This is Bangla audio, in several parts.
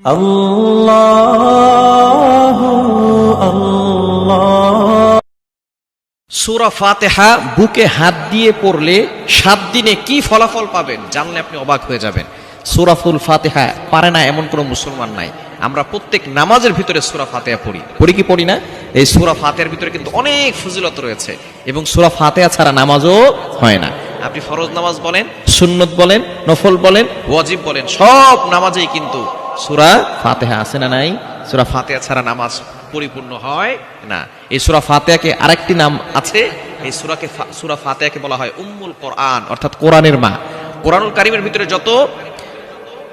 আল্লাহু আল্লাহ। সূরা ফাতিহা বুকে হাত দিয়ে পড়লে 7 দিনে কি ফলাফল পাবেন জানলে আপনি অবাক হয়ে যাবেন। সূরাতুল ফাতিহা পারে না এমন কোনো মুসলমান নাই। আমরা প্রত্যেক নামাজের ভিতরে সূরা ফাতিহা পড়ি কি পড়ি না? এই সূরা ফাতিহার ভিতরে কিন্তু অনেক ফজিলত রয়েছে এবং সূরা ফাতিহা ছাড়া নামাজও হয় না। আপনি ফরজ নামাজ বলেন, সুন্নত বলেন, নফল বলেন, ওয়াজিব বলেন, সব নামাজেই কিন্তু সূরা ফাতিহা আছে না নাই? সূরা ফাতিহা ছাড়া নামাজ পরিপূর্ণ হয় না। এই সূরা ফাতিহাকে আরেকটি নাম আছে, এই সূরা ফাতিহাকে বলা হয় উম্মুল কোরআন, অর্থাৎ কোরআনের মা। কোরআনুল কারীমের ভিতরে যত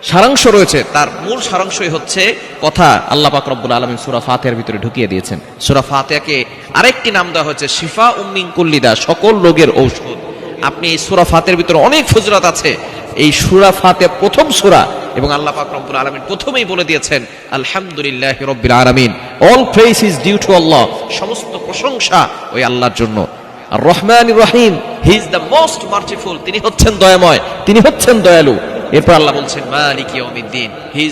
সারাংশ রয়েছে তার মূল সারাংশই হচ্ছে কথা আল্লাহ পাক রব্বুল আলামিন সূরা ফাতিহার ভিতরে ঢুকিয়ে দিয়েছেন। সূরা ফাতিহাকে আরেকটি নাম দেওয়া হচ্ছে শিফা মিন কুল্লি দা, সকল রোগের ঔষধ। আপনি এই সূরা ফাতিহার ভিতরে অনেক ফজিলত আছে। এই সূরা ফাতিহা প্রথম সূরা এবং আল্লাহ পাক রব্বুল আলামিন প্রথমেই বলে দিয়েছেন আলহামদুলিল্লাহি রাব্বিল আলামিন, all praise is due to Allah, সমস্ত প্রশংসা ওই আল্লাহর জন্য। আর রহমানির রহিম, he is the most merciful, তিনি হচ্ছেন দয়াময়, তিনি হচ্ছেন দয়ালু। এরপর আল্লাহ বলছেন মালিক ইয়াউমিদ্দিন, হি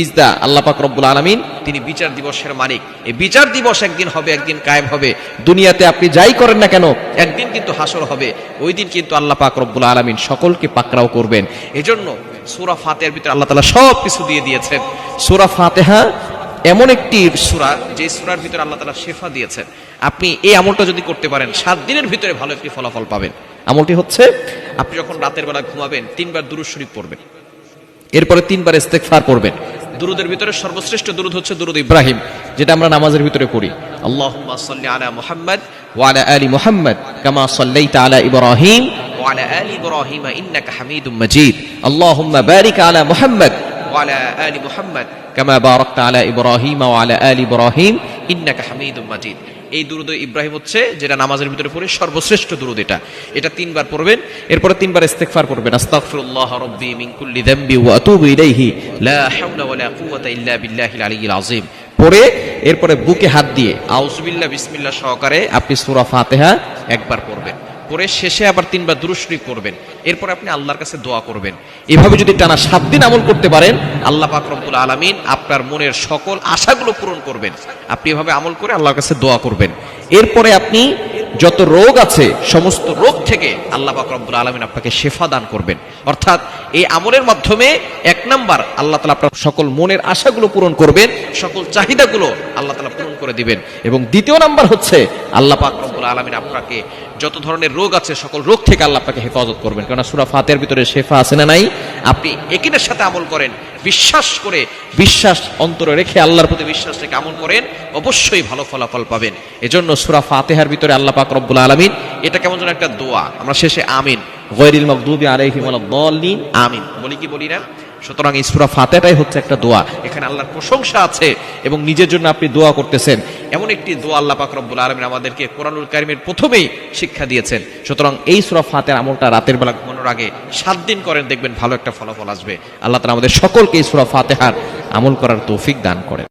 ইজ দ্য আল্লাহ পাক রব্বুল আলামিন, তিনি বিচার দিবসের মালিক। এই বিচার দিবস একদিন হবে, একদিন কায়েম হবে। দুনিয়াতে আপনি যাই করেন না কেন একদিন কিন্তু হাসর হবে, ওই দিন কিন্তু আল্লাহ পাক রব্বুল আলামিন সকলকে পাকড়াও করবেন। এজন্য সূরা ফাতিহার ভিতরে আল্লাহ তাআলা সব কিছু দিয়ে দিয়েছেন। সূরা ফাতিহা এমন একটি সূরা যে সূরার ভিতরে আল্লাহ তাআলা শিফা দিয়েছেন। আপনি এই আমলটা যদি করতে পারেন 7 দিনের ভিতরে ভালো একটি ফলাফল পাবেন। আমলটি হচ্ছে আপনি যখন রাতের বেলা ঘুমাবেন 3 বার দুরূদ শরীফ পড়বেন, এরপরে 3 বার ইস্তেগফার পড়বেন। দুরূদের ভিতরে সর্বশ্রেষ্ঠ দুরূদ হচ্ছে দুরূদ ইব্রাহিম, যেটা আমরা নামাজের ভিতরে পড়ি। আল্লাহুম্মা সাল্লি আলা মুহাম্মাদ ওয়া আলা আলি মুহাম্মাদ কামা সাল্লাইতা আলা ইব্রাহিম ওয়া আলা আলি ইব্রাহিম ইন্নাকা হামিদুম মাজিদ। আল্লাহুম্মা বারিক আলা মুহাম্মাদ ওয়া আলা আলি মুহাম্মাদ কামা বারাকতা আলা ইব্রাহিম ওয়া আলা আলি ইব্রাহিম ইন্নাকা হামিদুম মাজিদ। এই দুরূদ ইব্রাহিম হচ্ছে যেটা নামাজের ভিতরে পড়ে সর্বশ্রেষ্ঠ দুরূদ। এটা 3 বার পড়বেন, এরপরে 3 বার ইস্তেগফার পড়বেন। আস্তাগফিরুল্লাহ রাব্বি মিন কুল্লি যামবি ওয়া আতুবু ইলাইহি লা হাওলা ওয়ালা কুওয়াতা ইল্লা বিল্লাহিল আলিয়্যিল আযীম পড়ে এরপরে বুকে হাত দিয়ে আউযুবিল্লাহ বিসমিল্লাহ সহকারে আপনি সূরা ফাতিহা একবার পড়বেন, পরে শেষে আবার 3 বার দুরূদ শরীফ পড়বেন। এরপর আপনি আল্লাহর কাছে দোয়া করবেন। এভাবে যদি টানা 7 দিন আমল করতে পারেন আল্লাহ পাক রব্বুল আলামিন আপনার মনের সকল আশাগুলো পূরণ করবেন। আপনি এভাবে আমল করে আল্লাহর কাছে দোয়া করবেন। এরপরে আপনি যত রোগ আছে সমস্ত রোগ থেকে আল্লাহ পাক রব্বুল আলামিন আপনাকে শিফা দান করবেন। অর্থাৎ এই আমলের মাধ্যমে 1 নাম্বার আল্লাহ তাআলা আপনার সকল মনের আশাগুলো পূরণ করবেন, সকল চাহিদাগুলো আল্লাহ তাআলা পূরণ করে দিবেন। এবং দ্বিতীয় নাম্বার হচ্ছে আল্লাহ পাক রব্বুল আলামিন আপনাকে যত ধরনের রোগ আছে সকল রোগ থেকে আল্লাহ আপনাকে হেফাজত করবেন। কারণ সূরা ফাতিহার ভিতরে শিফা আছে না নাই? আপনি একিনের সাথে আমল করেন, বিশ্বাস করে, বিশ্বাস অন্তরে রেখে, আল্লাহর প্রতি বিশ্বাস রেখে আমল করেন, অবশ্যই ভালো ফলাফল পাবেন। এজন্য সূরা ফাতিহার ভিতরে আল্লাহ পাক রব্বুল আলামিন, এটা কেমন যেন একটা দোয়া, আমরা শেষে আমিন গায়রিল মাগদুবি আলাইহিম ওয়ালাদ-দাল্লিন আমিন বলি কি বলি না? সুতরাং এই সূরা ফাতিহাটাই হচ্ছে একটা দোয়া। এখানে আল্লাহর প্রশংসা আছে এবং নিজের জন্য আপনি দোয়া করতেছেন, এমন একটি দোয়া আল্লাহ পাক রব্বুল আলামিন আমাদেরকে কোরআনুল কারীমের প্রথমেই শিক্ষা দিয়েছেন। সুতরাং এই সূরা ফাতিহার আমলটা রাতের বেলা ঘুমানোর আগে 7 দিন করেন, দেখবেন ভালো একটা ফলাফল আসবে। আল্লাহ তাআলা আমাদের সকলকে এই সূরা ফাতিহার আমল করার তৌফিক দান করেন।